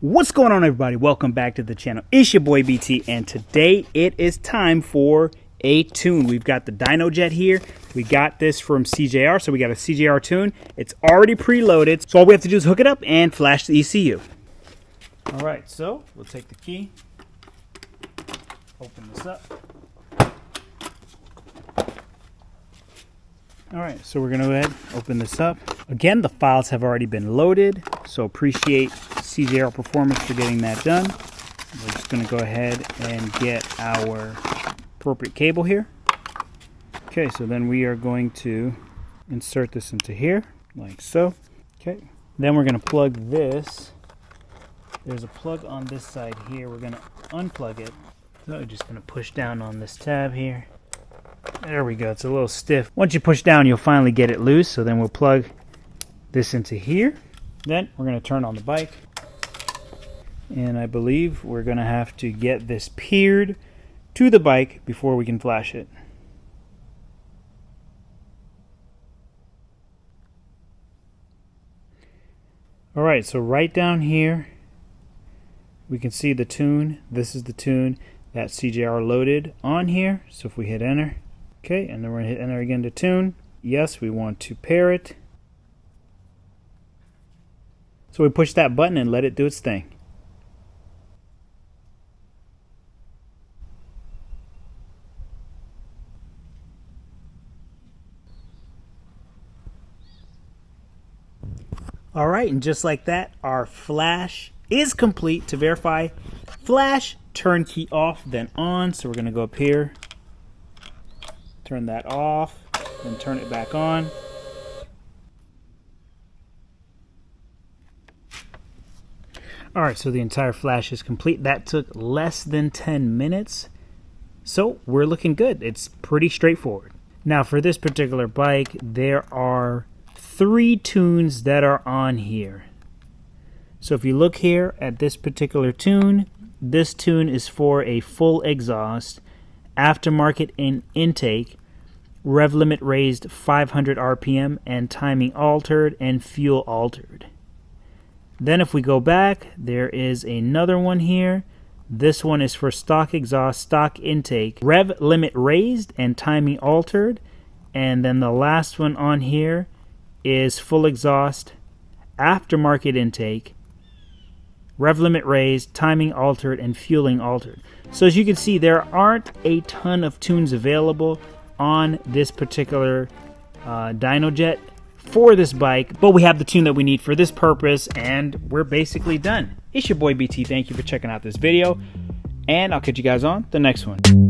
What's going on, everybody? Welcome back to the channel. It's your boy BT, and today it is time for a tune. We've got the DynoJet here. We got this from CJR, so we got a CJR tune. It's already preloaded, so all we have to do is hook it up and flash the ECU. All right, so we'll take the key, open this up. All right, so we're gonna go ahead, open this up. Again, the files have already been loaded, so appreciate CJR Performance for getting that done. We're just gonna go ahead and get our appropriate cable here. Okay, so then we are going to insert this into here, like so. Okay, then we're gonna plug this. There's a plug on this side here. We're gonna unplug it. So we're just gonna push down on this tab here. There we go, it's a little stiff. Once you push down, you'll finally get it loose. So then we'll plug this into here. Then we're gonna turn on the bike. And I believe we're gonna have to get this peered to the bike before we can flash it. All right, so right down here, we can see the tune. This is the tune that CJR loaded on here. So if we hit enter, okay, and then we're gonna hit enter again to tune. Yes, we want to pair it. So we push that button and let it do its thing. All right, and just like that, our flash is complete. To verify, flash, turn key off, then on. So we're gonna go up here, turn that off, then turn it back on. All right, so the entire flash is complete. That took less than 10 minutes. So we're looking good. It's pretty straightforward. Now for this particular bike, there are 3 tunes that are on here. So if you look here at this particular tune, this tune is for a full exhaust, aftermarket in intake, rev limit raised 500 RPM, and timing altered and fuel altered. Then if we go back, there is another one here. This one is for stock exhaust, stock intake, rev limit raised and timing altered. And then the last one on here is full exhaust, aftermarket intake, rev limit raised, timing altered, and fueling altered. So as you can see, there aren't a ton of tunes available on this particular DynoJet for this bike, but we have the tune that we need for this purpose, and we're basically done. It's your boy BT. Thank you for checking out this video, and I'll catch you guys on the next one.